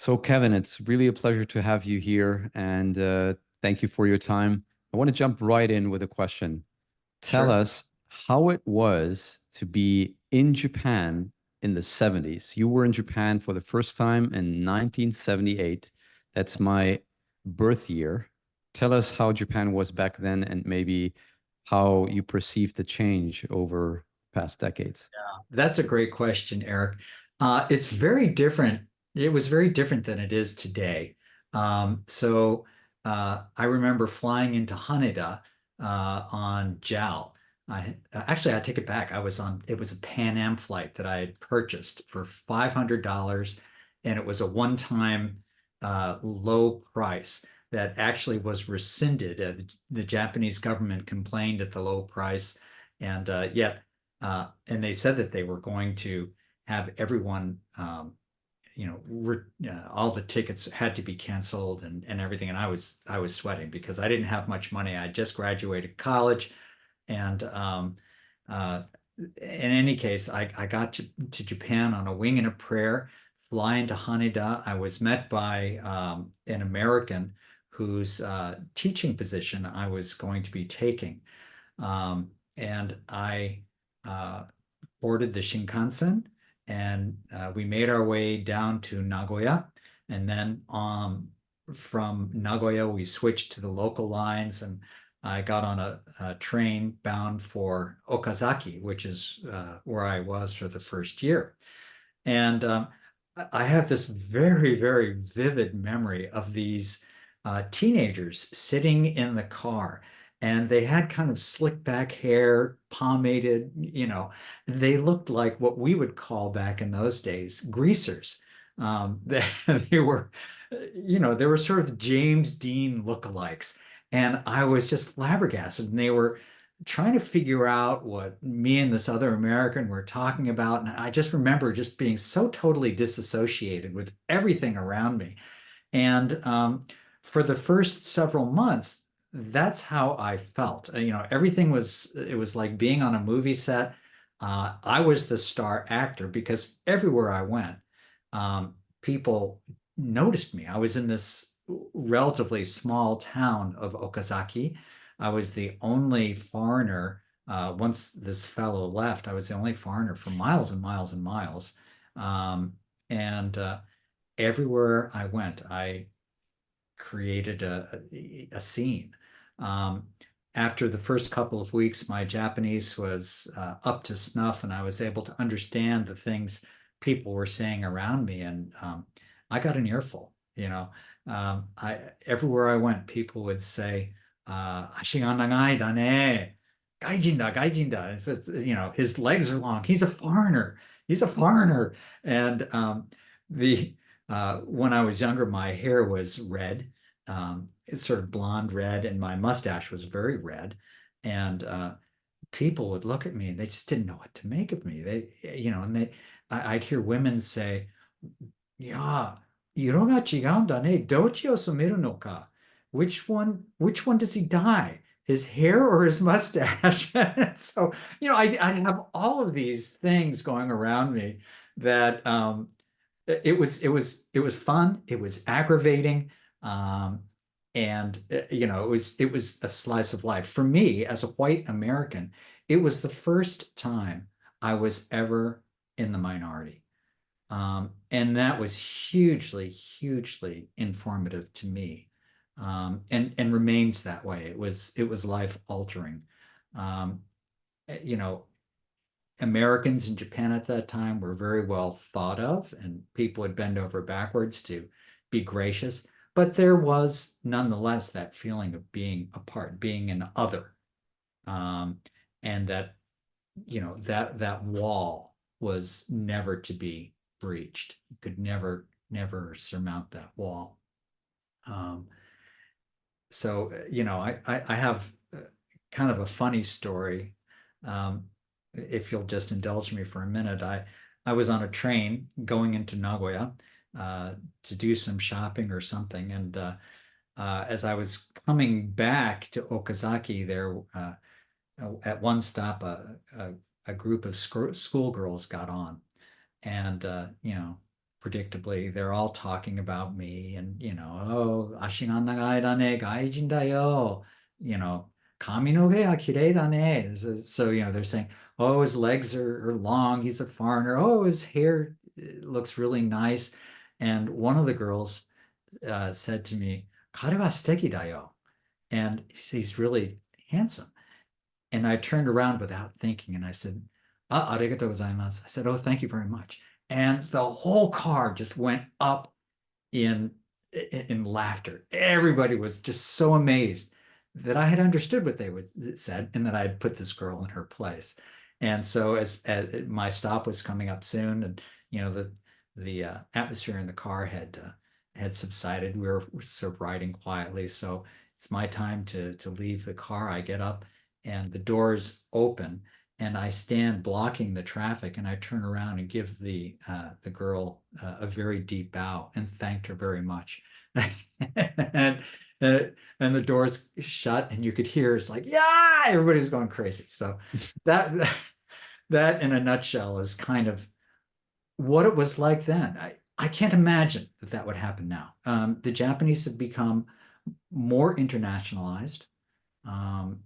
So, Kevin, it's really a pleasure to have you here, and thank you for your time. I want to jump right in with a question. Tell Sure. us how it was to be in Japan in the 70s. You were in Japan for the first time in 1978. That's my birth year. Tell us how Japan was back then and maybe how you perceived the change over past decades. That's a great question, Eric. It's very different. It was very different than it is today. I remember flying into Haneda on JAL. I take it back. It was a Pan Am flight that I had purchased for $500, and it was a one-time low price that actually was rescinded. The Japanese government complained at the low price, and yet and they said that they were going to have everyone, all the tickets had to be canceled and everything. And I was sweating because I didn't have much money. I just graduated college, and in any case, I got to Japan on a wing and a prayer. Flying to Haneda, I was met by an American whose teaching position I was going to be taking. And I boarded the Shinkansen, and we made our way down to Nagoya. And then from Nagoya, we switched to the local lines, and I got on a train bound for Okazaki, which is where I was for the first year. And I have this very, very vivid memory of these teenagers sitting in the car, and they had kind of slick back hair, pomaded, they looked like what we would call back in those days greasers. They were, they were sort of James Dean lookalikes. And I was just flabbergasted. And they were trying to figure out what me and this other American were talking about. And I just remember just being so totally disassociated with everything around me. And for the first several months, that's how I felt. It was like being on a movie set. I was the star actor because everywhere I went, people noticed me. I was in this relatively small town of Okazaki. I was the only foreigner. Once this fellow left, I was the only foreigner for miles and miles and miles. And everywhere I went, I created a scene. Um, After the first couple of weeks, my Japanese was up to snuff, and I was able to understand the things people were saying around me. And I got an earful. Everywhere I went, people would say, "Ashi ga nagai da ne." Gaijin da, gaijin da. His legs are long. He's a foreigner. He's a foreigner. And the when I was younger, my hair was red, it's sort of blonde red, and my mustache was very red. And people would look at me and they just didn't know what to make of me. I'd hear women say, "Yeah, 色が違うんだね。どっちを染めるのか?" Which one does he dye? His hair or his mustache? So, I have all of these things going around me that it was fun. It was aggravating. Um, and it was a slice of life. For me, as a white American, it was the first time I was ever in the minority. And that was hugely, hugely informative to me. And remains that way. It was life altering. Um, you know, Americans in Japan at that time were very well thought of, and people would bend over backwards to be gracious. But there was nonetheless that feeling of being apart, being an other, um, and that that wall was never to be breached. You could never surmount that wall. Um, I have kind of a funny story. If you'll just indulge me for a minute, I was on a train going into Nagoya to do some shopping or something, and as I was coming back to Okazaki, there at one stop, a group of schoolgirls got on, and predictably, they're all talking about me and, oh, 足が長いだね、外人だよ, you know, 髪の毛が綺麗だね. So, they're saying, oh, his legs are long. He's a foreigner. Oh, his hair looks really nice. And one of the girls said to me, 彼は素敵だよ. And he's really handsome. And I turned around without thinking and I said, ah, arigatou gozaimasu. I said, oh, thank you very much. And the whole car just went up in in laughter. Everybody was just so amazed that I had understood what they would said and that I had put this girl in her place. And so as my stop was coming up soon, and the atmosphere in the car had subsided, we were sort of riding quietly. So it's my time to leave the car. I get up and the doors open and I stand blocking the traffic and I turn around and give the girl a very deep bow and thanked her very much. and uh, and the doors shut and you could hear it's like, yeah, everybody's going crazy. So that that in a nutshell is kind of what it was like then. I can't imagine that that would happen now. The Japanese have become more internationalized.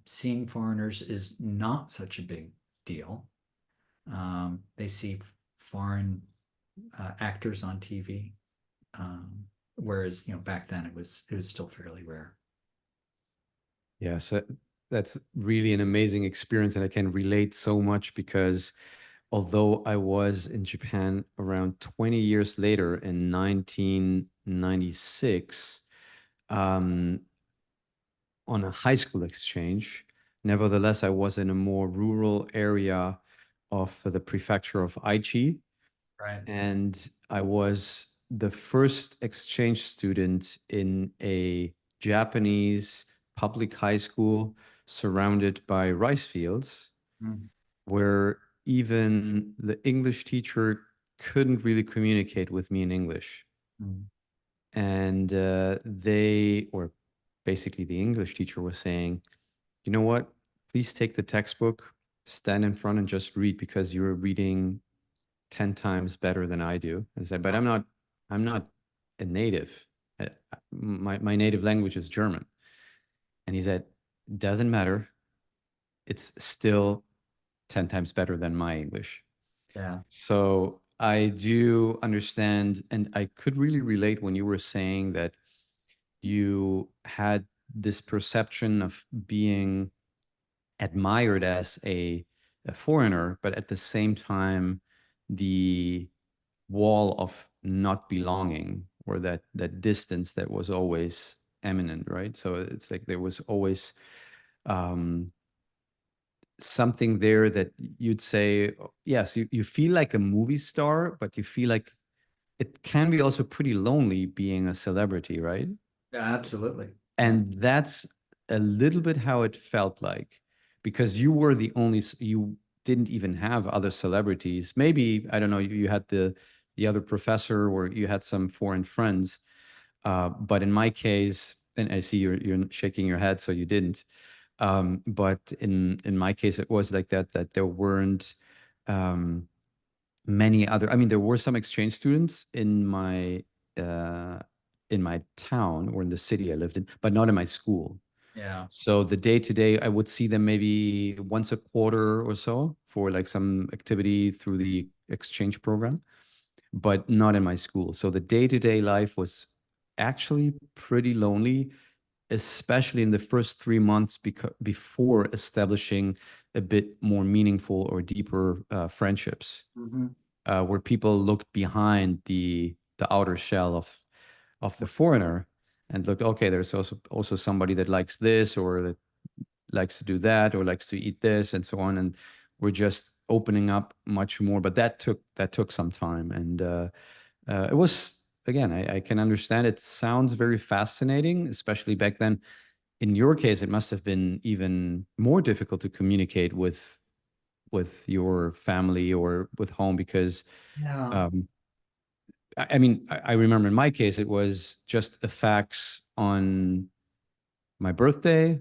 Seeing foreigners is not such a big deal. They see foreign actors on TV, whereas back then it was still fairly rare. Yeah, so that's really an amazing experience, and I can relate so much because although I was in Japan around 20 years later in 1996, um, on a high school exchange, nevertheless, I was in a more rural area of the prefecture of Aichi, Right. and I was the first exchange student in a Japanese public high school surrounded by rice fields, Mm, where even the English teacher couldn't really communicate with me in English. mm, And or basically the English teacher was saying, you know what? Please take the textbook, stand in front and just read because you're reading 10 times better than I do. And I said, but I'm not a native. Uh, my native language is German. And he said, doesn't matter. It's still 10 times better than my English. yeah. So I do understand, and I could really relate when you were saying that you had this perception of being admired as a foreigner, but at the same time, the wall of not belonging or that distance that was always eminent, right? So it's like there was always um, something there that you'd say, yes, you feel like a movie star, but you feel like it can be also pretty lonely being a celebrity, right? Yeah, absolutely. Yeah. And that's a little bit how it felt like because you were the only, you didn't even have other celebrities. Maybe, I don't know, you had the other professor or you had some foreign friends. But in my case, and I see you're shaking your head, so you didn't. But in my case, it was like that there weren't um, many other. I mean, there were some exchange students uh, in my town or in the city I lived in, but not in my school. Yeah. So the day to day, I would see them maybe once a quarter or so for like some activity through the exchange program, but not in my school. So the day to day life was actually pretty lonely, especially in the first 3 months before establishing a bit more meaningful or deeper friendships, Mhm. where people looked behind the outer shell of the foreigner and looked, okay, there's also somebody that likes this or that likes to do that or likes to eat this and so on, and we're just opening up much more. But that took some time, and it was, again, I can understand. It sounds very fascinating, especially back then. In your case, it must have been even more difficult to communicate with your family or with home because Yeah. um, I mean, I remember in my case, it was just a fax on my birthday,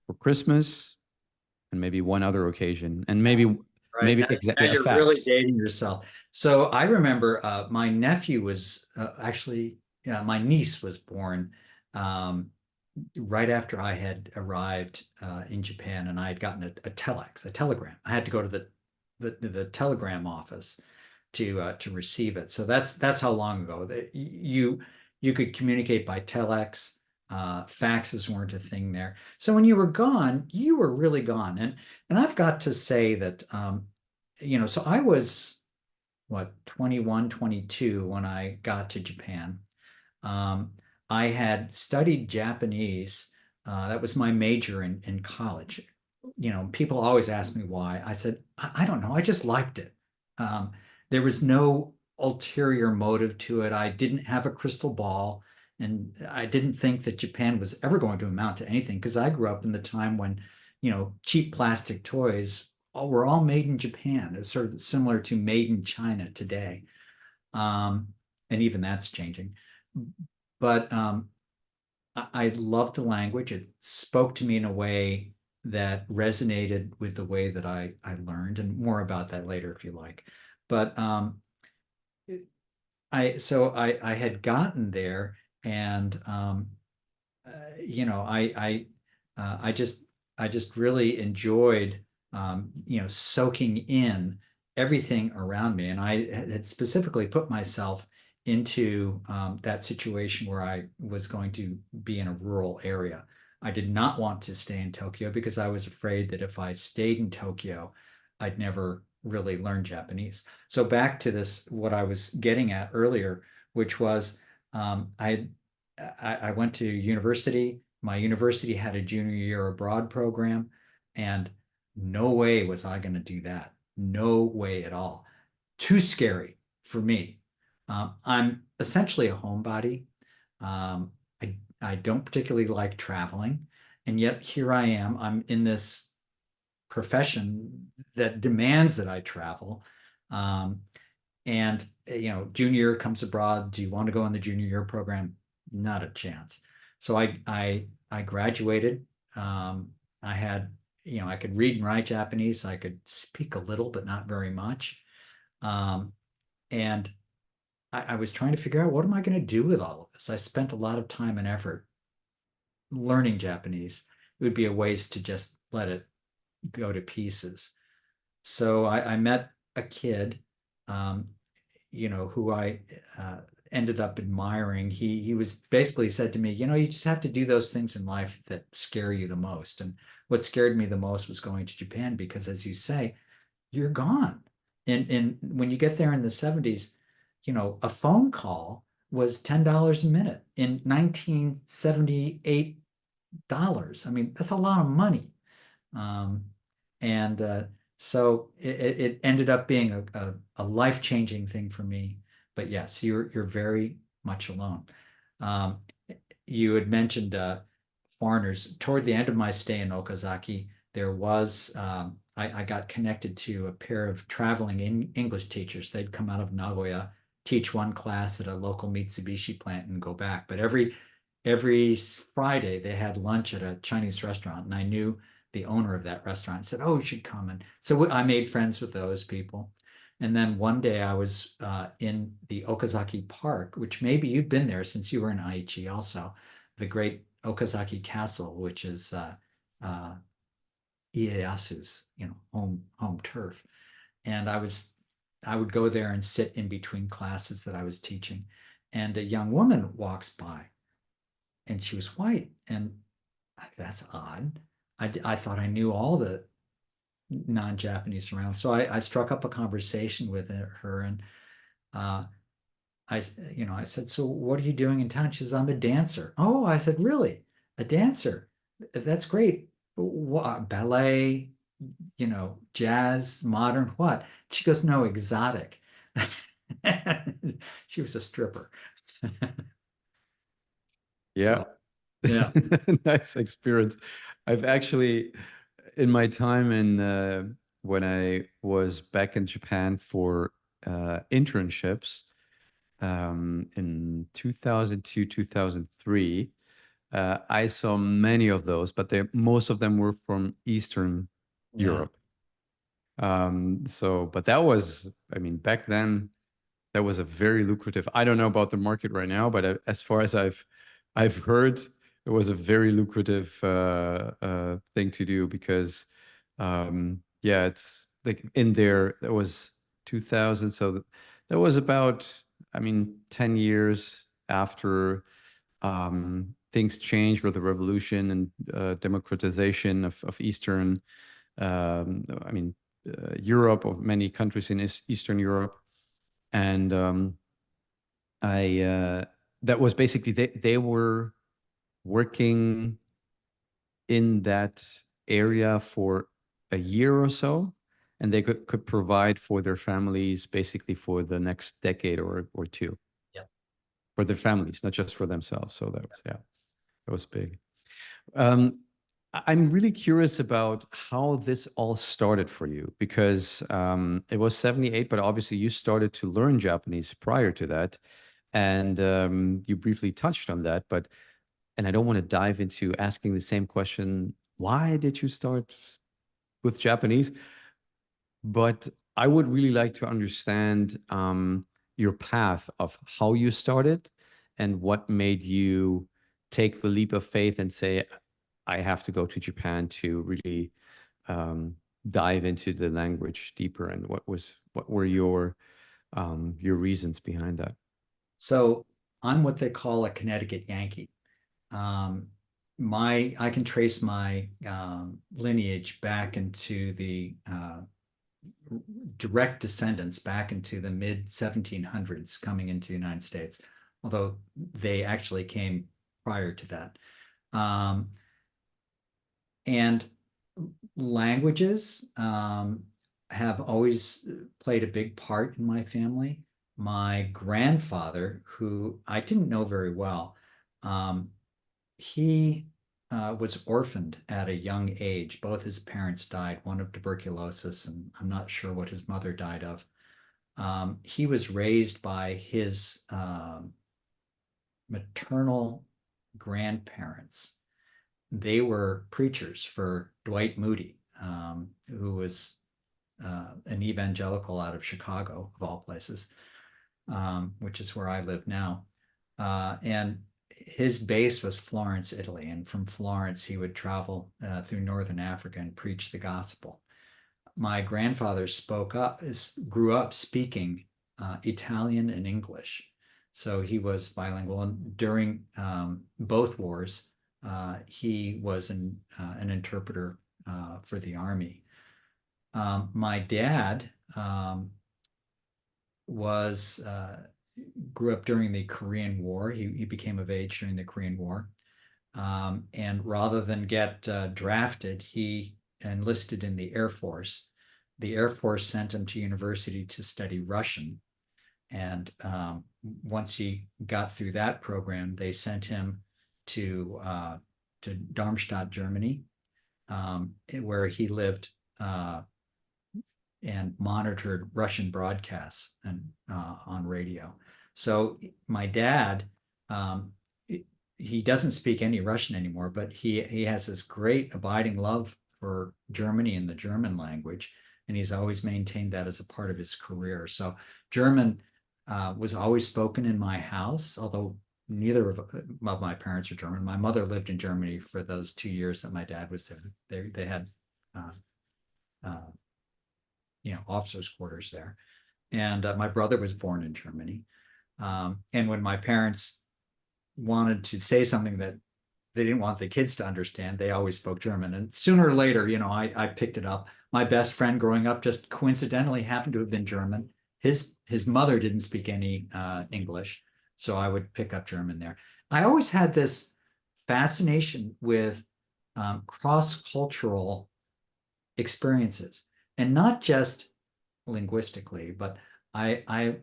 for Christmas, and maybe one other occasion. And maybe Yes. Right. Maybe Now exactly a you're really fax. dating yourself. So I remember my nephew was actually, yeah, my niece was born um, right after I had arrived in Japan, and I had gotten a telegram. I had to go to the telegram office to receive it. So that's how long ago that you could communicate by telex. Faxes weren't a thing there. So when you were gone, you were really gone. And I've got to say that so I was what 21, 22 when I got to Japan. Um, I had studied Japanese. That was my major in college. People always ask me why. I said, I don't know. I just liked it. Um, there was no ulterior motive to it. I didn't have a crystal ball, and I didn't think that Japan was ever going to amount to anything because I grew up in the time when, cheap plastic toys were all made in Japan. It's sort of similar to made in China today. Um, and even that's changing. But I loved the language. It spoke to me in a way that resonated with the way that I learned, and more about that later if you like. But I had gotten there, and I just really enjoyed soaking in everything around me, and I had specifically put myself into that situation where I was going to be in a rural area. I did not want to stay in Tokyo because I was afraid that if I stayed in Tokyo, I'd never really learn Japanese. So back to this, what I was getting at earlier, which was I went to university. My university had a junior year abroad program, and no way was I going to do that. No way at all. Too scary for me. I'm essentially a homebody. I don't particularly like traveling, and yet here I am. I'm in this profession that demands that I travel. Um, and junior year comes abroad. Do you want to go on the junior year program? Not a chance. So I graduated. Um, I had I could read and write Japanese. I could speak a little, but not very much. Um, and I was trying to figure out what am I going to do with all of this. I spent a lot of time and effort learning Japanese. It would be a waste to just let it go to pieces. So I met a kid, um, who I ended up admiring. He was basically said to me, you just have to do those things in life that scare you the most. And what scared me the most was going to Japan because, as you say, you're gone. And when you get there in the 70s, a phone call was $10 a minute in 1978 dollars. I mean, that's a lot of money. Um, and so it ended up being a life-changing thing for me. But yes, you're very much alone. Um, you had mentioned foreigners. Toward the end of my stay in Okazaki, there was I got connected to a pair of traveling English teachers. They'd come out of Nagoya, teach one class at a local Mitsubishi plant, and go back. But every Friday they had lunch at a Chinese restaurant, and I knew the owner of that restaurant said, "Oh, you should come." And so I made friends with those people. And then one day I was in the Okazaki Park, which maybe you've been there since you were in Aichi also, the great Okazaki Castle, which is uh, Ieyasu's, home turf. And I would go there and sit in between classes that I was teaching. And a young woman walks by, and she was white. And that's odd. I thought I knew all the non-Japanese around. So I struck up a conversation with her, and uh, I said, "So what are you doing in town?" She says, "I'm a dancer." Oh, I said, "Really? A dancer? That's great. What, ballet, jazz, modern, what?" She goes, "No, exotic." She was a stripper. Yeah. So, yeah, Nice experience. I've actually, in my time in when I was back in Japan for internships in 2002, 2003, I saw many of those, but most of them were from Eastern yeah. Europe. So, but that was, I mean, back then, that was a very lucrative. I don't know about the market right now, but as far as I've heard, it was a very lucrative thing to do because, yeah, it's like in there. That was 2000, so that was about, I mean, 10 years after things changed with the revolution and democratization of Eastern, I mean, Europe, or many countries in Eastern Europe. And I that was basically they were working in that area for a year or so, and they could provide for their families basically for the next decade or two Yeah. for their families, not just for themselves. So that was, yeah, that was big. Um, I'm really curious about how this all started for you because it was 78, but obviously you started to learn Japanese prior to that. And you briefly touched on that, but, and I don't want to dive into asking the same question, why did you start with Japanese? But I would really like to understand your path of how you started and what made you take the leap of faith and say, I have to go to Japan to really um, dive into the language deeper. And what were your reasons behind that? So I'm what they call a Connecticut Yankee. Um, I can trace my lineage back into the direct descendants back into the mid 1700s coming into the United States, although they actually came prior to that. Um, and languages have always played a big part in my family. My grandfather, who I didn't know very well, um, he was orphaned at a young age. Both his parents died, one of tuberculosis, and I'm not sure what his mother died of. He was raised by his maternal grandparents. They were preachers for Dwight Moody, who was an evangelical out of Chicago, of all places, which is where I live now. And his base was Florence, Italy. And from Florence, he would travel through Northern Africa and preach the gospel. My grandfather grew up speaking Italian and English. So he was bilingual. And during both wars, he was an interpreter for the army. My dad was grew up during the Korean War. He became of age during the Korean War. And rather than get drafted, he enlisted in the Air Force. The Air Force sent him to university to study Russian. And once he got through that program, they sent him to Darmstadt, Germany, where he lived and monitored Russian broadcasts and on radio. So my dad, um, he doesn't speak any Russian anymore, but he has this great abiding love for Germany and the German language, and he's always maintained that as a part of his career. So German was always spoken in my house, although neither of my parents are German. My mother lived in Germany for those 2 years that my dad was there. They had uh, uh, officers' quarters there. And my brother was born in Germany. And when my parents wanted to say something that they didn't want the kids to understand, they always spoke German. And sooner or later, I picked it up. My best friend growing up just coincidentally happened to have been German. His mother didn't speak any English, so I would pick up German there. I always had this fascination with cross-cultural experiences, and not just linguistically, but I I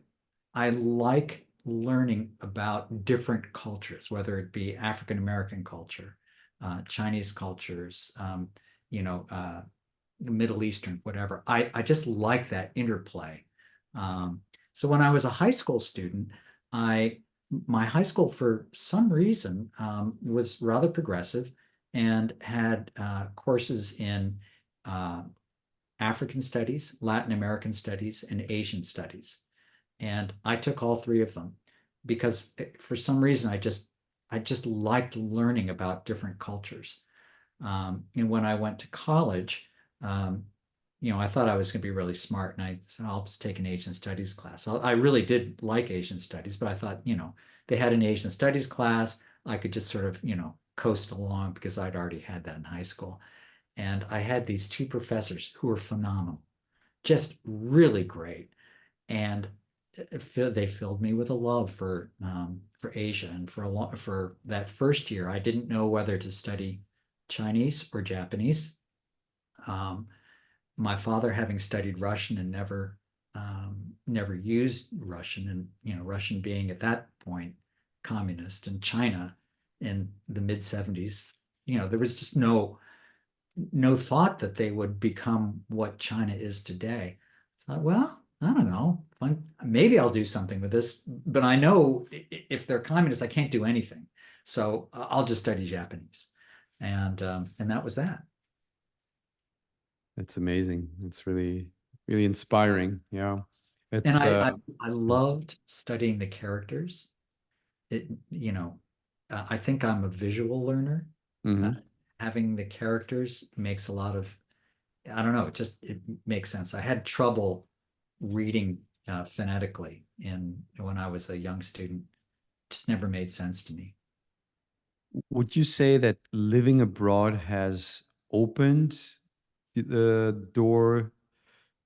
I like learning about different cultures, whether it be African American culture, Chinese cultures, you know, uh, Middle Eastern, whatever. I just like that interplay. So when I was a high school student, I my high school for some reason was rather progressive and had courses in uh, African studies, Latin American studies, and Asian studies. And I took all three of them because for some reason I just liked learning about different cultures. And when I went to college, um, I thought I was going to be really smart, and I said I'll just take an Asian studies class. I really did like Asian studies, but I thought, they had an Asian studies class. I could just sort of, coast along because I'd already had that in high school. And I had these two professors who were phenomenal, just really great. And they filled me with a love for Asia. And for that first year, I didn't know whether to study Chinese or Japanese. Um, my father, having studied Russian and never used Russian, and Russian being at that point communist, and China in the mid 70s, there was just no thought that they would become what China is today. I thought, well, I don't know. Maybe I'll do something with this, but I know if they're communists, I can't do anything. So I'll just study Japanese, and that was that. It's amazing. It's really, really inspiring. Yeah. And It's I loved studying the characters. It I think I'm a visual learner. Uh, mhm. Having the characters makes a lot of, I don't know, it makes sense. I had trouble reading phonetically when I was a young student. Just never made sense to me. Would you say that living abroad has opened the door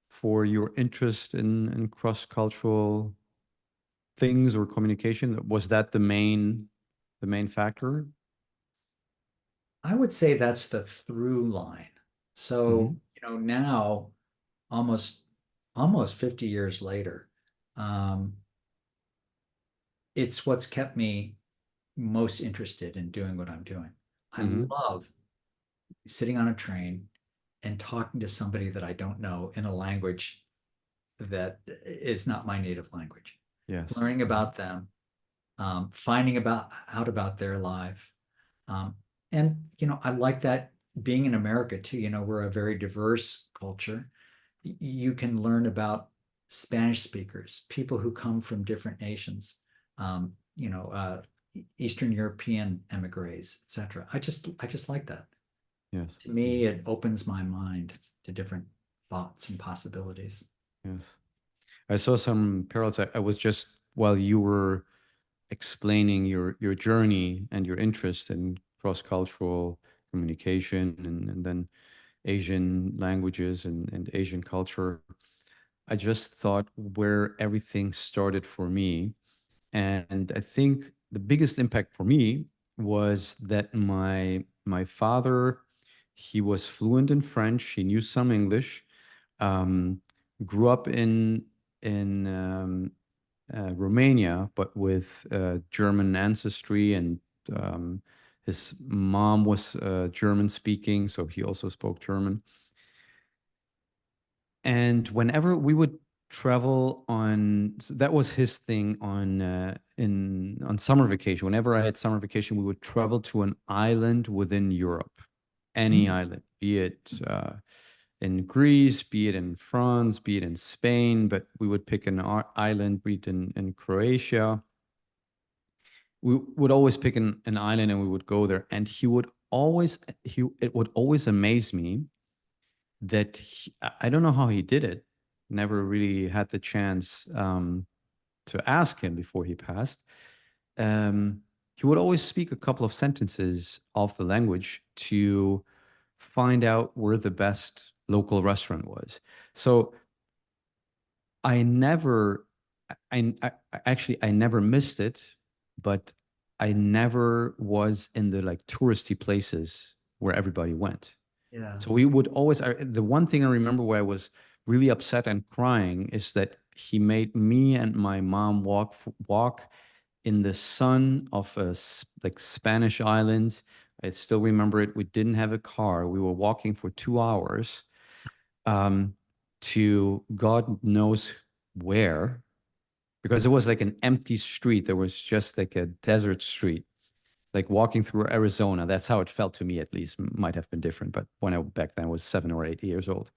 for your interest in cross-cultural things or communication? Was that the main factor? I would say that's the through line. So, Hmm. now almost almost 50 years later, um, it's what's kept me most interested in doing what I'm doing. I Hmm. love sitting on a train and talking to somebody that I don't know in a language that is not my native language, Yes. learning Mhm. about them, finding out about their life. Um, and, I like that being in America too. We're a very diverse culture. You can learn about Spanish speakers, people who come from different nations, Eastern European emigres, etc. I just like that. Yes. To me, Mhm. it opens my mind to different thoughts and possibilities. Yes. I saw some parallels. I was just while you were explaining your journey and your interest in cross-cultural communication and then Asian languages and Asian culture. I just thought where everything started for me. And I think the biggest impact for me was that my father, he was fluent in French, he knew some English, um, grew up in Romania, but with German ancestry, and um, his mom was German speaking, so he also spoke German. And whenever we would travel on, so that was his thing on summer vacation. Whenever I had summer vacation, we would travel to an island within Europe, any Mm. island, be it in Greece, be it in France, be it in Spain, but we would pick an island, be it in Croatia. We would always pick an island and we would go there. And it would always amaze me that I don't know how he did it. Never really had the chance to ask him before he passed. Um, he would always speak a couple of sentences of the language to find out where the best local restaurant was. So I never, I never missed it, but I never was in the like touristy places where everybody went. Yeah. So we would always, the one thing I remember where I was really upset and crying is that he made me and my mom walk in the sun of like Spanish islands. I still remember it. We didn't have a car. We were walking for 2 hours um, to God knows where, because it was like an empty street. There was just like a desert street, like walking through Arizona. That's how it felt to me, at least. Might have been different, but when I back then I was 7 or 8 years old.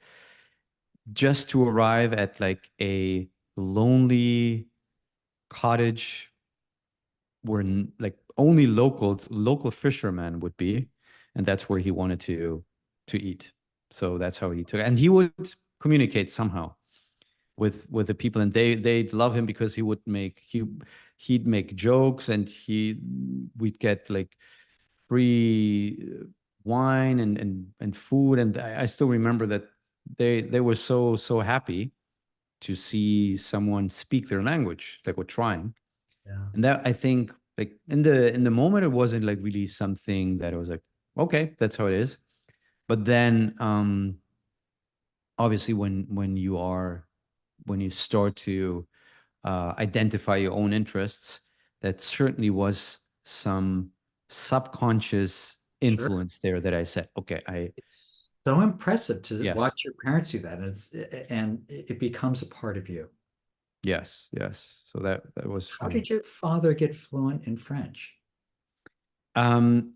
just to arrive at like a lonely cottage where like only local fishermen would be, and that's where he wanted to eat. So that's how he took it. And he would communicate somehow with the people, and they'd love him because he'd make jokes, and we'd get like free wine and food. And I still remember that they were so happy to see someone speak their language, like we're trying. Yeah. And that, I think, like in the moment, it wasn't like really something that I was like, okay, that's how it is. But then obviously when you start to identify your own interests, that certainly was some subconscious Sure. influence there that I said, okay, It's so impressive to yes, watch your parents do that. And it becomes a part of you. yes. So that was How did your father get fluent in French? um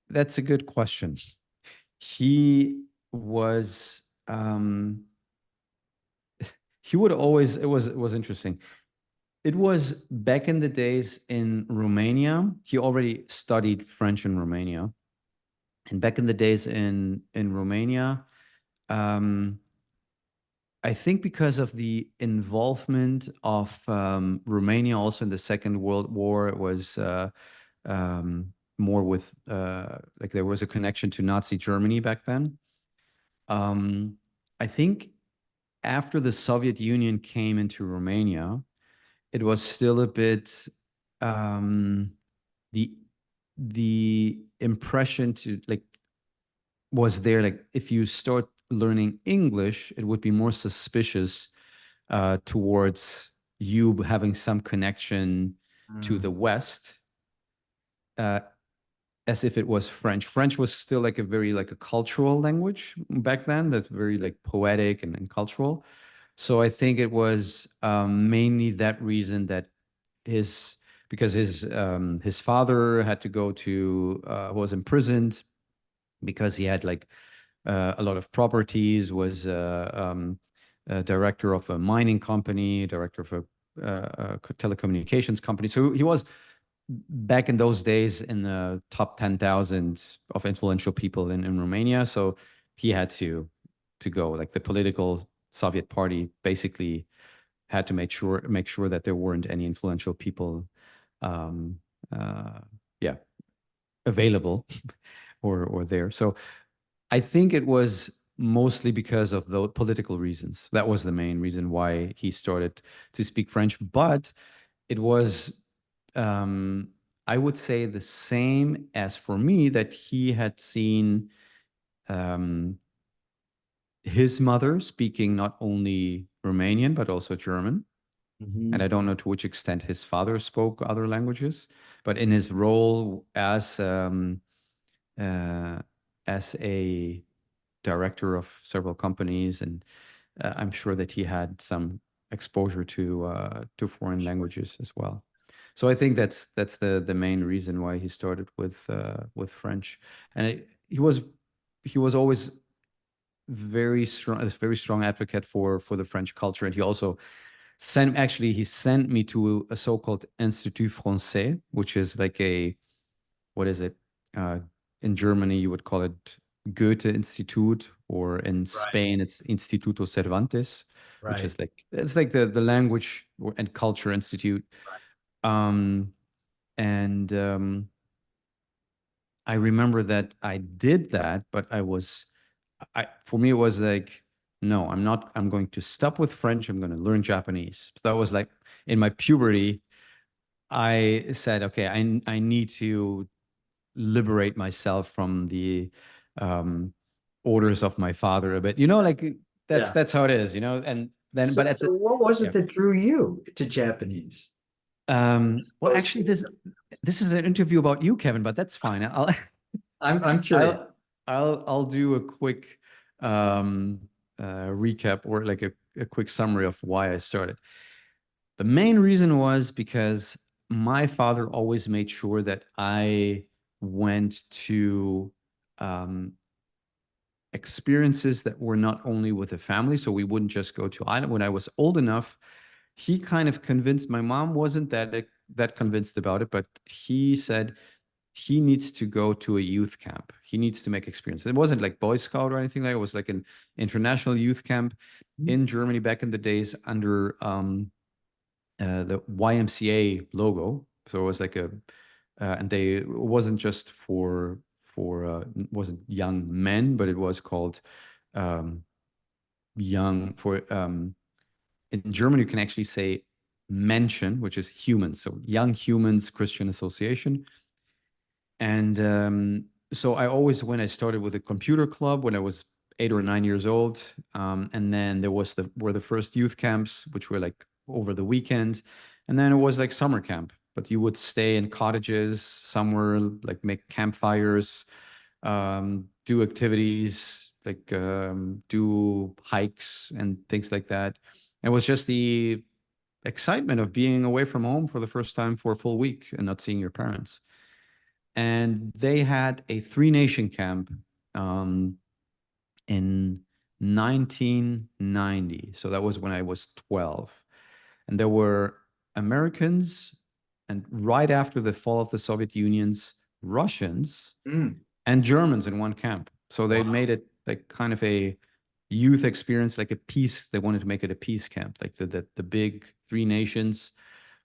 that's a good question. He was he would always, it was interesting. It was back in the days in Romania. He already studied French in Romania. And back in the days in Romania, um, I think because of the involvement of Romania also in the Second World War, it was more with like there was a connection to Nazi Germany back then. Um, I think after the Soviet Union came into Romania, it was still a bit um, the the impression to like was there like if you start learning English, it would be more suspicious towards you having some connection to Mm, the West, uh, as if it was French. French was still like a very like a cultural language back then. That's very like poetic and cultural. So I think it was mainly that reason that his because his father had to go to was imprisoned because he had like a lot of properties, was a director of a mining company, director of a telecommunications company. So he was back in those days in the top 10,000 of influential people in Romania. So he had to go. Like the political Soviet party basically had to make sure that there weren't any influential people, um, uh, yeah, available or there. So I think it was mostly because of the political reasons. That was the main reason why he started to speak French. But it was, um, I would say, the same as for me that he had seen um, his mother speaking not only Romanian but also German. And I mhm. don't know to which extent his father spoke other languages, but in his role uh, as a director of several companies, and I'm sure that he had some exposure to foreign Sure. languages as well. So I think that's the main reason why he started with French, and he was always very strong advocate for the French culture, and he also he sent me to a so-called Institut Français, which is like a what is it? Uh, in Germany, you would call it Goethe Institute, or in Right, Spain, it's Instituto Cervantes, which right, is like it's like the language and culture institute. right. Um, and I remember that I did that, but for me, it was like, no, I'm not. I'm going to stop with French. I'm going to learn Japanese. So that was like in my puberty. I said, okay, I need to liberate myself from the um, orders of my father a bit. Like that's Yeah. that's how it is. And then, So, but at so the what was yeah. it that drew you to Japanese as Well, opposed actually, to? this is an interview about you, Kevin, but that's fine. I'm curious. I'll do a quick um, recap or like a quick summary of why I started. The main reason was because my father always made sure that I went to um, experiences that were not only with the family. So we wouldn't just go to island. When I was old enough, he kind of convinced, my mom wasn't that convinced about it, but he said he needs to go to a youth camp. He needs to make experience. It wasn't like Boy Scout or anything like it. It was like an international youth camp in Germany back in the days under the YMCA logo. So it was like and it wasn't just it wasn't young men, but it was called um, young for in German you can actually say Menschen, which is humans, so Young Humans Christian Association. And so I always, when I started with a computer club when I was 8 or 9 years old, and then there was the first youth camps, which were like over the weekend, and then it was like summer camp. But you would stay in cottages somewhere, like make campfires, do activities, like do hikes and things like that. It was just the excitement of being away from home for the first time for a full week and not seeing your parents. And they had a three nation camp um, in 1990. So that was when I was 12. And there were Americans, and right after the fall of the Soviet Union's Russians Mm. and Germans in one camp. So they Wow. made it like kind of a youth experience, like a peace. They wanted to make it a peace camp, like the big three nations.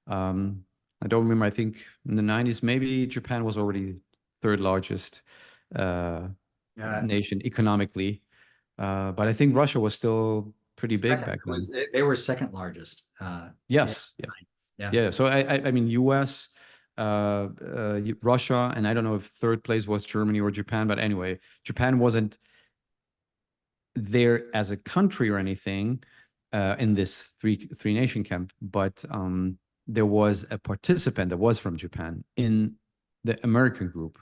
um, I don't remember. I think in the 90s, maybe Japan was already third largest uh, Uh, nation economically. But I think Russia was still pretty big Second, back then. they were second largest. In Yes, yes. yeah. Yeah. So I mean, US, Russia, and I don't know if third place was Germany or Japan, but anyway, Japan wasn't there as a country or anything in this three nation camp, but there was a participant that was from Japan in the American group.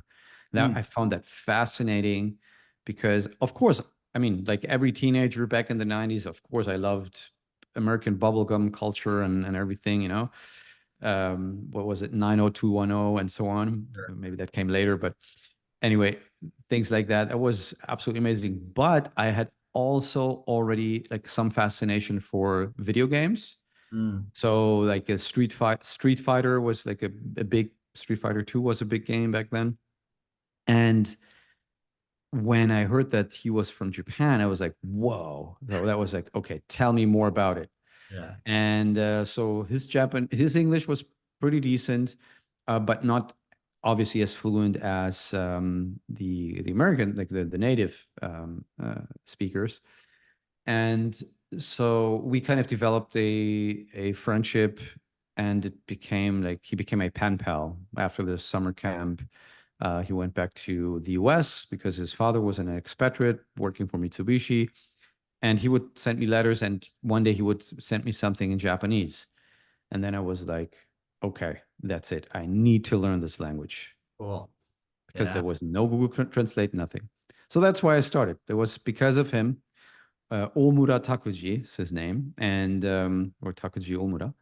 Now Mm. I found that fascinating because, of course, I mean, like every teenager back in the 90s, of course, I loved American bubblegum culture and everything, you know. What was it, 90210 and so on. Sure. Maybe that came later, but anyway, things like that. That was absolutely amazing. But I had also already like some fascination for video games. Mm. So like a Street Fighter was like a big Street Fighter 2 was a big game back then. And when I heard that he was from Japan, I was like, whoa. So that was like, okay, tell me more about it. Yeah. And so his English was pretty decent, but not obviously as fluent as the American, like the native speakers. And so we kind of developed a friendship, and it became like he became a pen pal after the summer camp. He went back to the US because his father was an expatriate working for Mitsubishi, and he would send me letters, and one day he would send me something in Japanese. And then I was like, okay, that's it. I need to learn this language Cool. because Yeah. there was no Google Translate, nothing. So that's why I started. It was because of him. Omura Takuji is his name, and or Takuji Omura.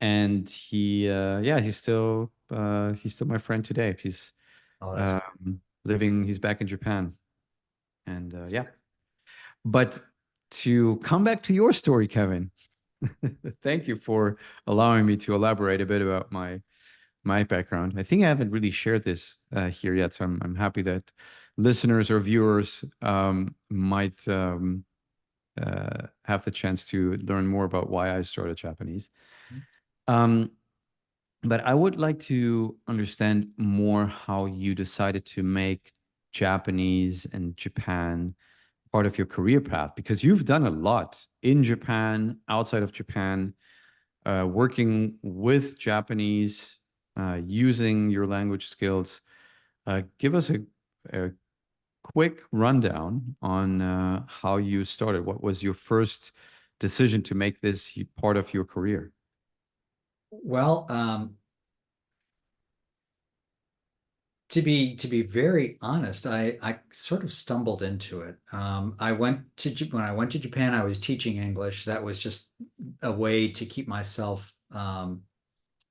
And yeah, he's still my friend today. Oh, that's He's back in Japan. And yeah. great. But to come back to your story, Kevin, thank you for allowing me to elaborate a bit about my background. I think I haven't really shared this here yet, so I'm happy that listeners or viewers might have the chance to learn more about why I started Japanese. Um, but I would like to understand more how you decided to make Japanese and Japan part of your career path, because you've done a lot in Japan, outside of Japan, working with Japanese, using your language skills. Give us a quick rundown on how you started. What was your first decision to make this part of your career? Well, to be very honest, I sort of stumbled into it. When I went to Japan, I was teaching English. That was just a way to keep myself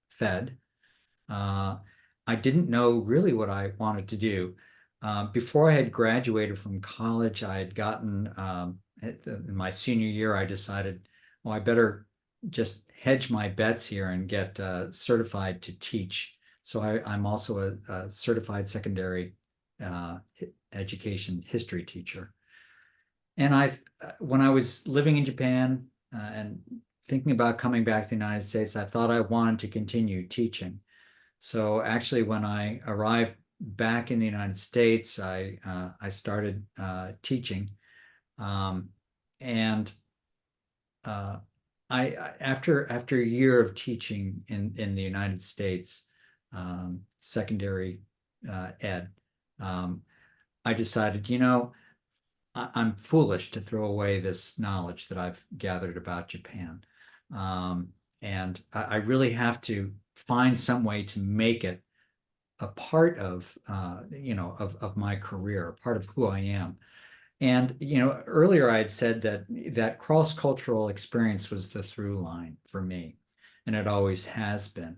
fed. Uh, I didn't know really what I wanted to do. Before I had graduated from college, I had gotten, in my senior year, I decided, well, I better just hedge my bets here and get certified to teach. So I'm also a certified secondary education history teacher. And when I was living in Japan and thinking about coming back to the United States, I thought I wanted to continue teaching. So actually, when I arrived back in the United States, I started teaching, um, and uh, after a year of teaching in the United States, secondary ed, um, I decided, I'm foolish to throw away this knowledge that I've gathered about Japan. Um, and I really have to find some way to make it a part of, of my career, a part of who I am. And, earlier I had said that cross-cultural experience was the through line for me, and it always has been.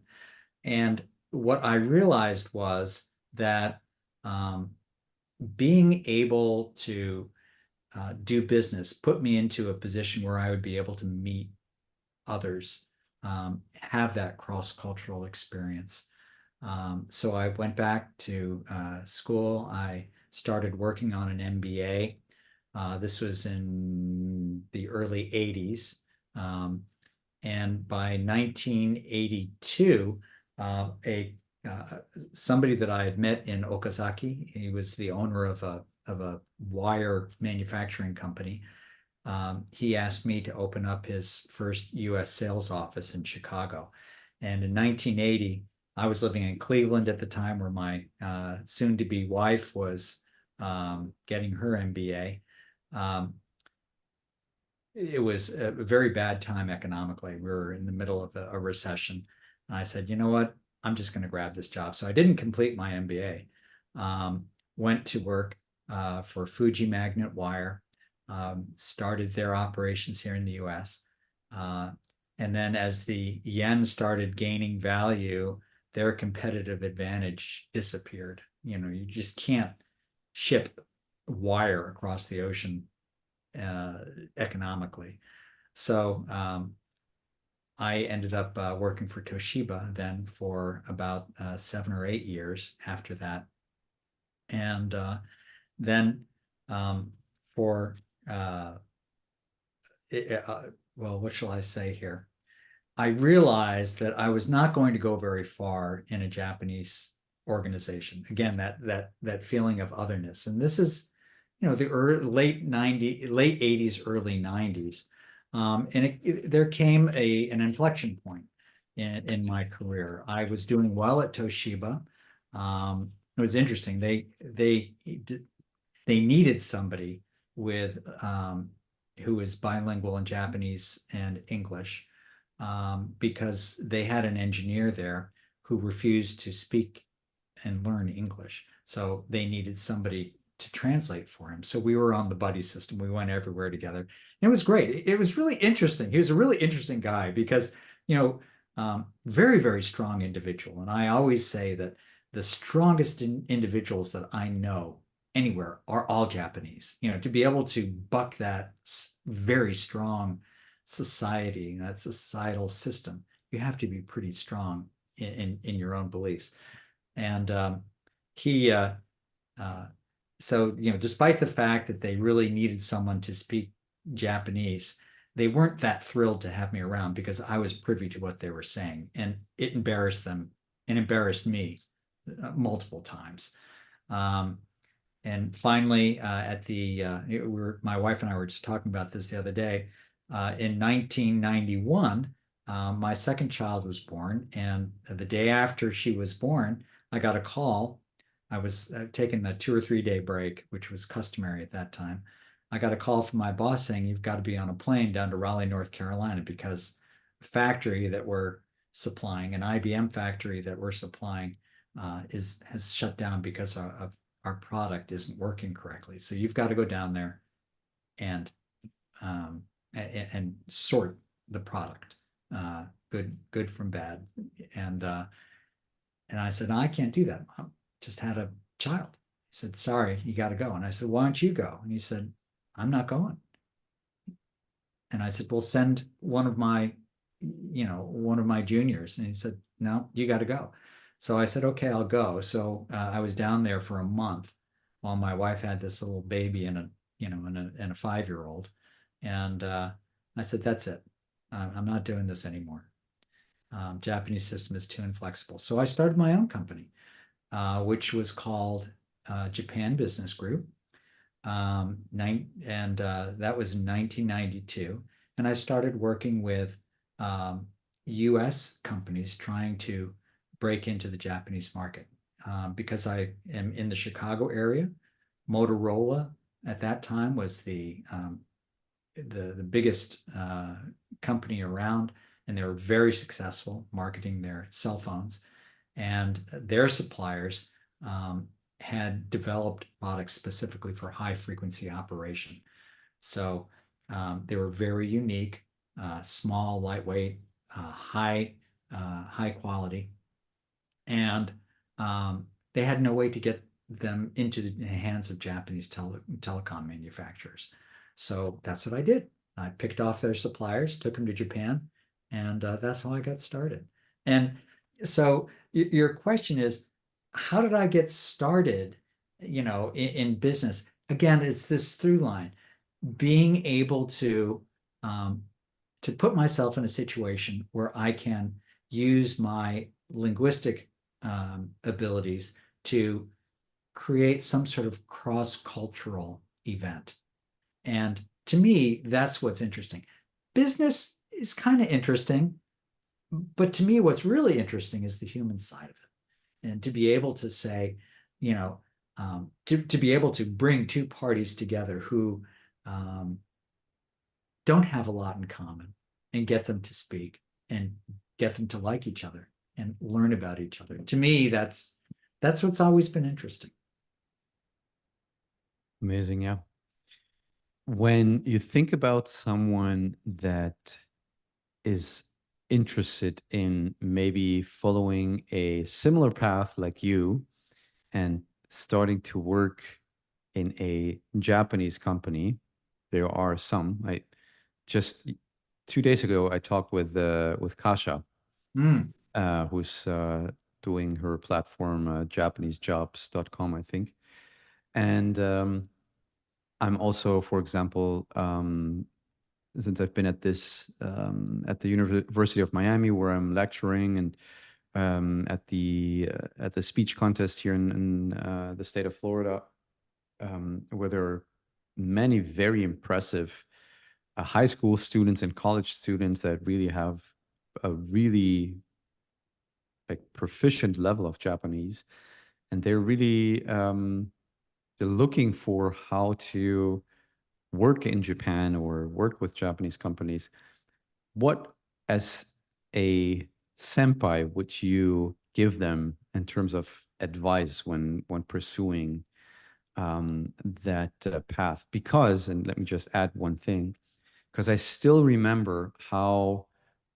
And what I realized was that um, being able to do business put me into a position where I would be able to meet others, have that cross-cultural experience. So I went back to school. I started working on an MBA. This was in the early 80s. And by 1982, a somebody that I had met in Okazaki, he was the owner of a wire manufacturing company. He asked me to open up his first US sales office in Chicago. And in 1980, I was living in Cleveland at the time where my soon-to-be wife was getting her MBA. Um, it was a very bad time economically. We were in the middle of a recession. And I said, you know what? I'm just going to grab this job. So I didn't complete my MBA. Went to work for Fuji Magnet Wire, started their operations here in the US. And then as the yen started gaining value, their competitive advantage disappeared. You just can't ship wire across the ocean economically. So I ended up working for Toshiba then for about 7 or 8 years after that. And then for, uh, well, what shall I say here? I realized that I was not going to go very far in a Japanese organization. Again, that feeling of otherness. And this is, the late 80s, early 90s. And there came an inflection point in my career. I was doing well at Toshiba. It was interesting. They needed somebody with who was bilingual in Japanese and English, because they had an engineer there who refused to speak and learn English. So they needed somebody to translate for him. So we were on the buddy system. We went everywhere together. And it was great. It was really interesting. He was a really interesting guy because, very, very strong individual. And I always say that the strongest individuals that I know anywhere are all Japanese. To be able to buck that very strong society, that societal system, you have to be pretty strong in your own beliefs. And he, so, despite the fact that they really needed someone to speak Japanese, they weren't that thrilled to have me around because I was privy to what they were saying, and it embarrassed them and embarrassed me multiple times. And finally, my wife and I were just talking about this the other day. In 1991, my second child was born, and the day after she was born, I got a call. I was taking a 2 or 3 day break, which was customary at that time. I got a call from my boss saying, "You've got to be on a plane down to Raleigh, North Carolina, because the factory that we're supplying, an IBM factory that we're supplying, has shut down because of our product isn't working correctly. So you've got to go down there and sort the product, good from bad." And I said, "No, I can't do that, Mom. Just had a child." He said, sorry, you got to go. And I said, why don't you go? And he said, I'm not going. And I said, well, send one of my, one of my juniors. And he said, no, you got to go. So I said, okay, I'll go. So I was down there for a month while my wife had this little baby and a 5-year-old. And I said, that's it. I'm not doing this anymore. Japanese system is too inflexible. So I started my own company, which was called Japan Business Group. That was in 1992. And I started working with US companies trying to break into the Japanese market. Because I am in the Chicago area, Motorola at that time was the biggest company around, and they were very successful marketing their cell phones. And their suppliers had developed products specifically for high frequency operation. So they were very unique, small, lightweight, high quality, and they had no way to get them into the hands of Japanese telecom manufacturers. So that's what I did. I picked off their suppliers, took them to Japan, and that's how I got started. And so your question is, how did I get started, in business? Again, it's this through line, being able to put myself in a situation where I can use my linguistic abilities to create some sort of cross-cultural event. And to me, that's what's interesting. Business is kind of interesting, but to me, what's really interesting is the human side of it. And to be able to say, to be able to bring two parties together who don't have a lot in common and get them to speak and get them to like each other and learn about each other. To me, that's what's always been interesting. Amazing, yeah. When you think about someone that is interested in maybe following a similar path like you and starting to work in a Japanese company, there are some. I just 2 days ago I talked with Kasha, Mm. who's doing her platform JapaneseJobs.com, I think. And I'm also, for example, since I've been at this at the University of Miami, where I'm lecturing, and at the speech contest here in the state of Florida, where there are many very impressive high school students and college students that really have a really like proficient level of Japanese, and they're really they're looking for how to work in Japan or work with Japanese companies. What, as a senpai, would you give them in terms of advice when pursuing that path? Because, and let me just add one thing, because I still remember how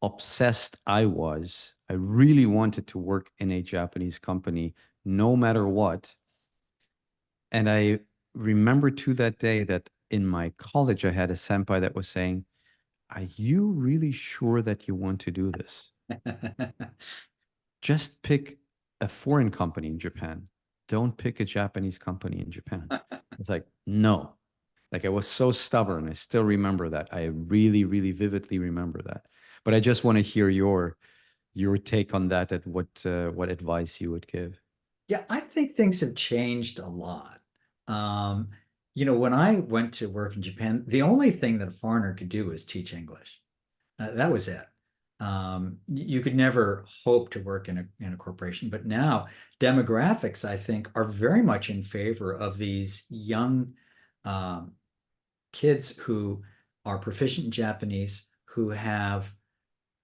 obsessed I was. I really wanted to work in a Japanese company, no matter what. And I remember to that day that in my college, I had a senpai that was saying, are you really sure that you want to do this? Just pick a foreign company in Japan. Don't pick a Japanese company in Japan. It's like, no. Like I was so stubborn. I still remember that. I really, really vividly remember that. But I just want to hear your take on that, at what advice you would give. Yeah, I think things have changed a lot. Um, when I went to work in Japan, the only thing that a foreigner could do was teach English. That was it. You could never hope to work in a corporation, but now demographics, I think, are very much in favor of these young um, kids who are proficient in Japanese, who have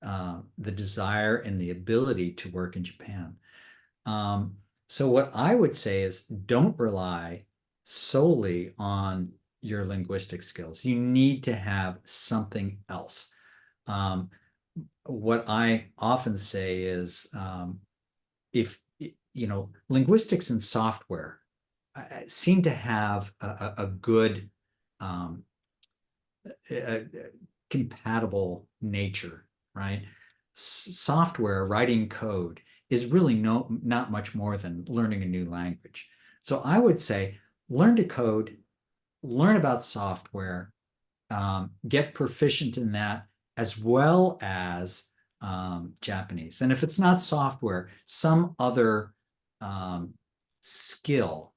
the desire and the ability to work in Japan. Um, so what I would say is don't rely solely on your linguistic skills. You need to have something else. Um, what I often say is if linguistics and software seem to have a good um, a compatible nature, right? Software, writing code is really not much more than learning a new language. So I would say learn to code, learn about software, get proficient in that as well as Japanese. And if it's not software, some other skill,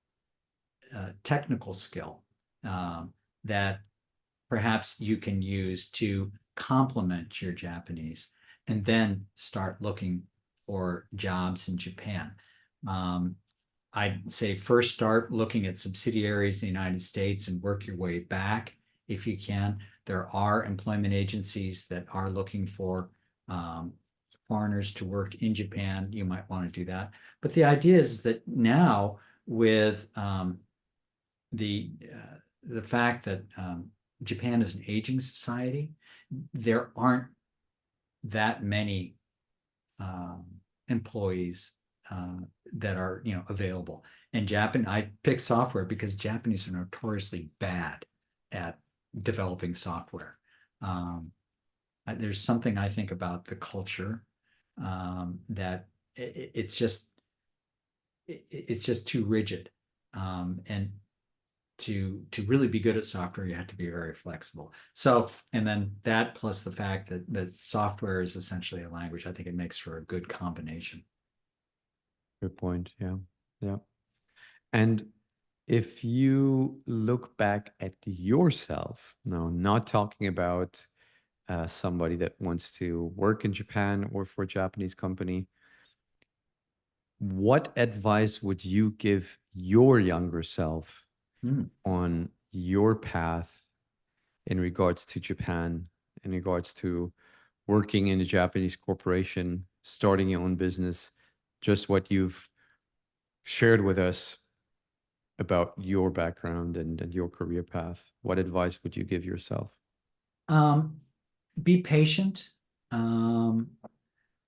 technical skill that perhaps you can use to complement your Japanese and then start looking for jobs in Japan. Um, I'd say first start looking at subsidiaries in the United States and work your way back if you can. There are employment agencies that are looking for foreigners to work in Japan. You might want to do that. But the idea is that now with the the fact that Japan is an aging society, there aren't that many employees that are available. And I pick software because Japanese are notoriously bad at developing software. There's something I think about the culture that it's just too rigid, and to really be good at software, you have to be very flexible. So, and then that plus the fact that software is essentially a language, I think it makes for a good combination. Good point. Yeah. Yeah. And if you look back at yourself, no, not talking about somebody that wants to work in Japan or for a Japanese company, what advice would you give your younger self Hmm. on your path in regards to Japan, in regards to working in a Japanese corporation, starting your own business, just what you've shared with us about your background and your career path? What advice would you give yourself? Um, be patient. Um,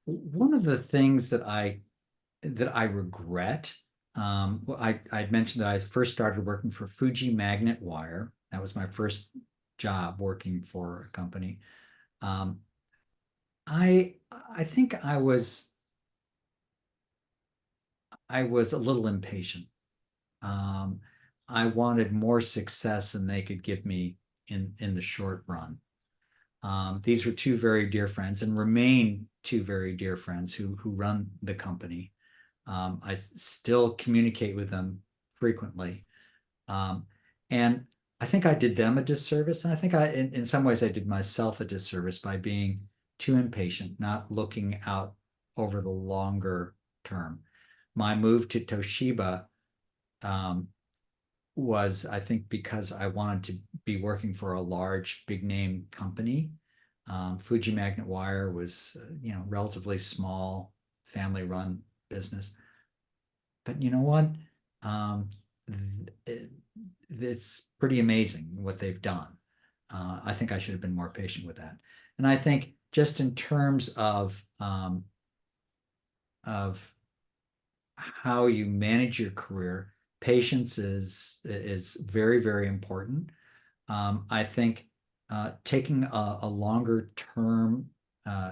One of the things that I regret, well, I'd mentioned that I first started working for Fuji Magnet Wire. That was my first job working for a company. Um, I think I was a little impatient. Um, I wanted more success than they could give me in the short run. These were two very dear friends and remain two very dear friends who run the company. I still communicate with them frequently. Um, and I think I did them a disservice. And I think in some ways, I did myself a disservice by being too impatient, not looking out over the longer term. My move to Toshiba um, was, I think, because I wanted to be working for a large, big name company. Fuji Magnet Wire was, relatively small, family run business. But you know what? Um, it, it's pretty amazing what they've done. I think I should have been more patient with that. And I think just in terms of how you manage your career, patience is very, very important. I think taking a longer term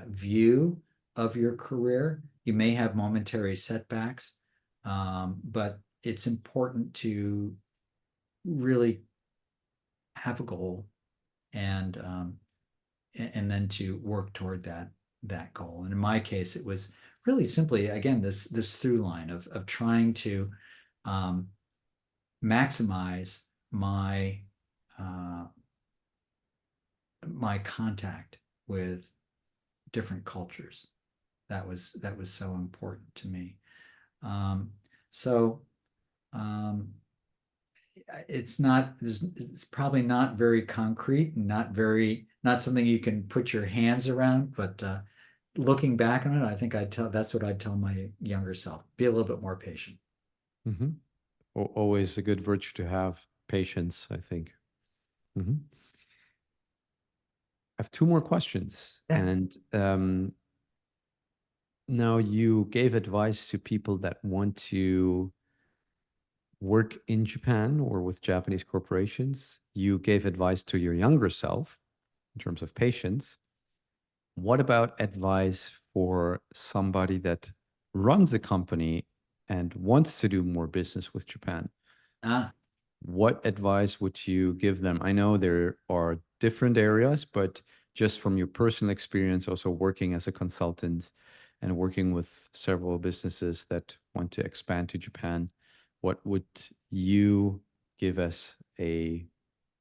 view of your career, you may have momentary setbacks, but it's important to really have a goal and and then to work toward that goal. And in my case, it was really simply again this through line of trying to um, maximize uh, my contact with different cultures. That was so important to me. Um, so um, it's probably not very concrete and not something you can put your hands around, but looking back on it, I think that's what I'd tell my younger self. Be a little bit more patient. Hmm. Always a good virtue to have, patience, I think. Hmm. I have two more questions. Yeah. And now you gave advice to people that want to work in Japan or with Japanese corporations. You gave advice to your younger self in terms of patience. What about advice for somebody that runs a company and wants to do more business with Japan? Ah, What advice would you give them? I know there are different areas, but just from your personal experience, also working as a consultant and working with several businesses that want to expand to Japan, what would you give as a,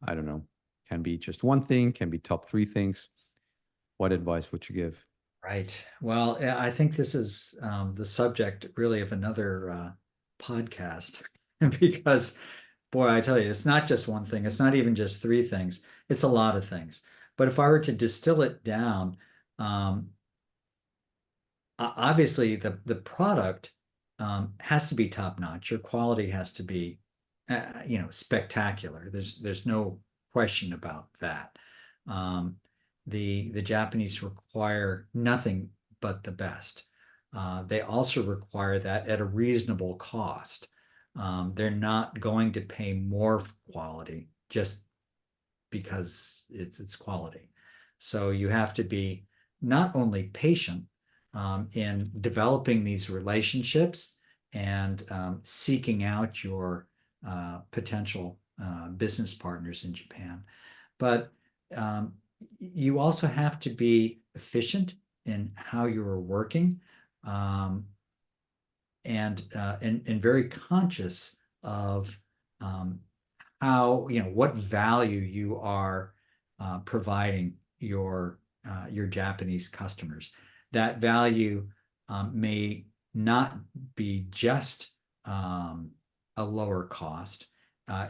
I don't know, can be just one thing, can be top three things. What advice would you give? right. Well, I think this is the subject really of another podcast because, boy, I tell you, it's not just one thing. It's not even just three things. It's a lot of things. But if I were to distill it down, um, obviously the product has to be top notch. Your quality has to be, spectacular. There's no question about that. Um, the Japanese require nothing but the best. They also require that at a reasonable cost. They're not going to pay more for quality just because it's quality. So you have to be not only patient in developing these relationships and seeking out your potential business partners in Japan, but um, you also have to be efficient in how you are working um, and very conscious of um, how what value you are providing your Japanese customers. That value may not be just a lower cost.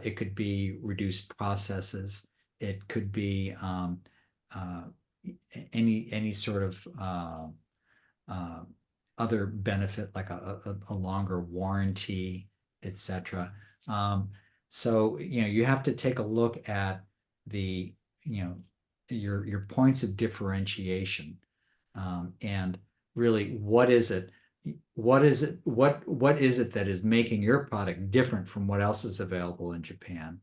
It could be reduced processes. It could be uh, any sort of uh, other benefit like a longer warranty, etc. Um, so you have to take a look at the you know your points of differentiation and really what is it that is making your product different from what else is available in Japan,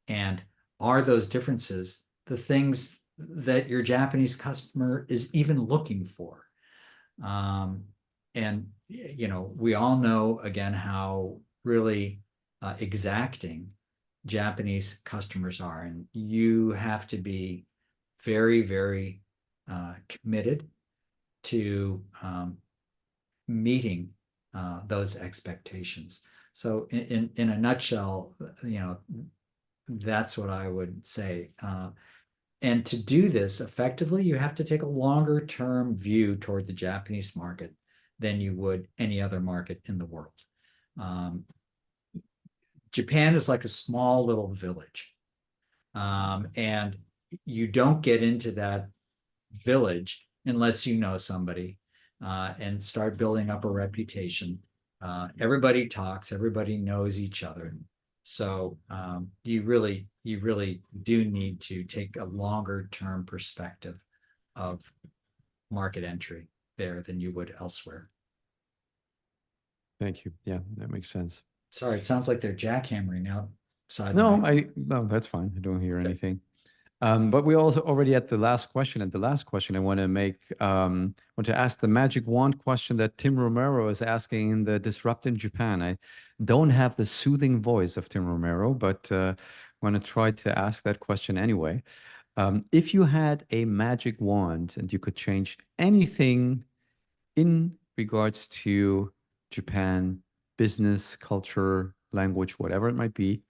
and are those differences the things that your Japanese customer is even looking for? Um, and we all know again how really exacting Japanese customers are, and you have to be very, very committed to meeting those expectations. So, in a nutshell, that's what I would say. And to do this effectively, you have to take a longer term view toward the Japanese market than you would any other market in the world. Um, Japan is like a small little village. And you don't get into that village unless you know somebody and start building up a reputation. Everybody talks, everybody knows each other. So you really do need to take a longer term perspective of market entry there than you would elsewhere. Thank you. Yeah, that makes sense. Sorry, it sounds like they're jackhammering outside my. No, that's fine. I don't hear anything. But we also already at the last question. At the last question, I want to want to ask the magic wand question that Tim Romero is asking in the Disrupt in Japan. I don't have the soothing voice of Tim Romero, but want to try to ask that question anyway. If you had a magic wand and you could change anything in regards to Japan, business, culture, language, whatever it might be,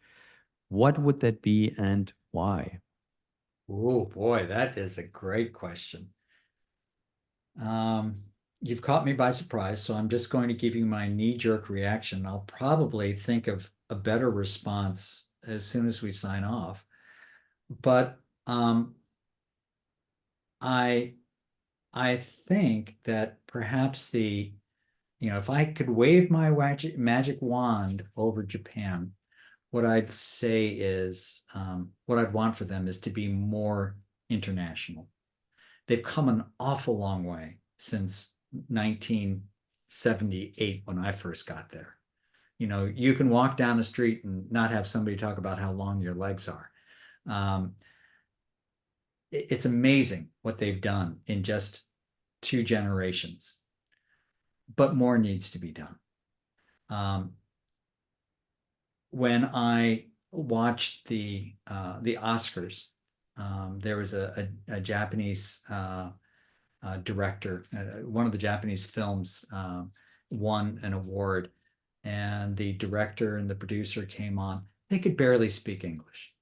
what would that be and why? Oh boy, that is a great question. Um, you've caught me by surprise, so I'm just going to give you my knee-jerk reaction. I'll probably think of a better response as soon as we sign off. But I I think that perhaps if I could wave my magic wand over Japan, what I'd say is what I'd want for them is to be more international. They've come an awful long way since 1978 when I first got there. You can walk down the street and not have somebody talk about how long your legs are. Um, it's amazing what they've done in just 2 generations, but more needs to be done. Um, when I watched the Oscars, there was a Japanese director. One of the Japanese films won an award, and the director and the producer came on. They could barely speak English,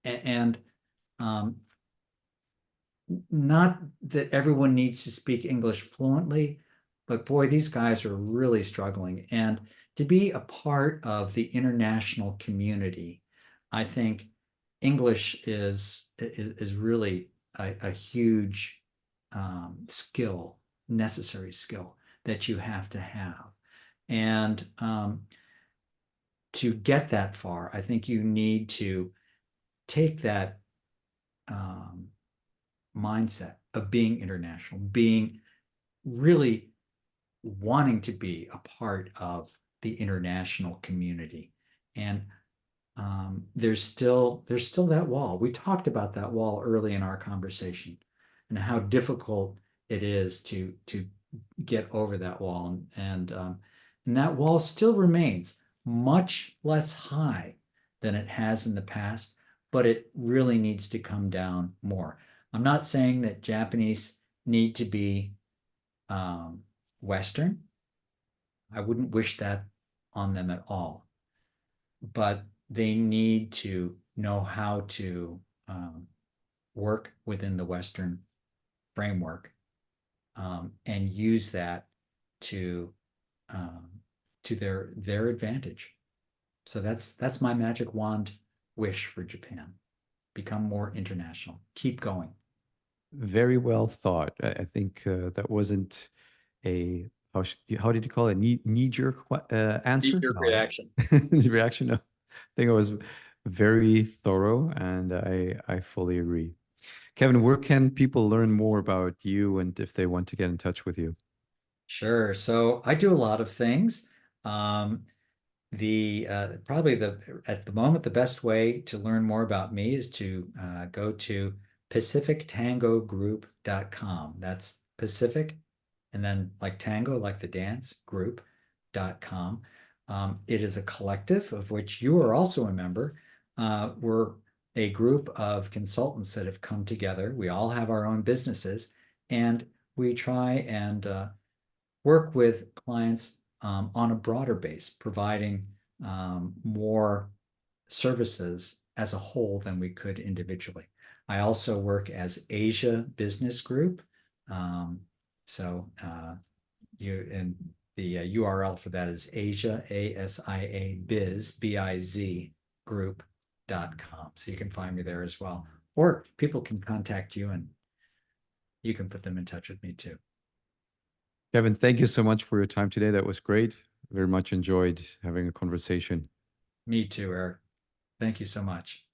and um, not that everyone needs to speak English fluently, but boy, these guys are really struggling. And to be a part of the international community, I think English is really a huge skill, necessary skill that you have to have. And to get that far, I think you need to take that um, mindset of being international, being really wanting to be a part of the international community. And there's still that wall. We talked about that wall early in our conversation and how difficult it is to get over that wall. And that wall still remains much less high than it has in the past, but it really needs to come down more. I'm not saying that Japanese need to be um, Western. I wouldn't wish that on them at all, but they need to know how to work within the Western framework and use that to um, to their advantage. So that's my magic wand wish for Japan. Become more international. Keep going. Very well thought. I think that wasn't a how did you call it? Knee-jerk answer? Knee-jerk No, reaction. reaction. No. I think it was very thorough, and I fully agree. Kevin, where can people learn more about you and if they want to get in touch with you? Sure. So I do a lot of things. Um, the probably the at the moment the best way to learn more about me is to go to pacifictangogroup.com. That's Pacific and then like tango, like the dance, group.com. It is a collective of which you are also a member. We're a group of consultants that have come together. We all have our own businesses, and we try and work with clients on a broader base, providing more services as a whole than we could individually. I also work as Asia Business Group. Um, so you and the URL for that is Asia, ASIA Biz, BIZ group.com. So you can find me there as well. Or people can contact you and you can put them in touch with me too. Kevin, thank you so much for your time today. That was great. Very much enjoyed having a conversation. Me too, Eric. Thank you so much.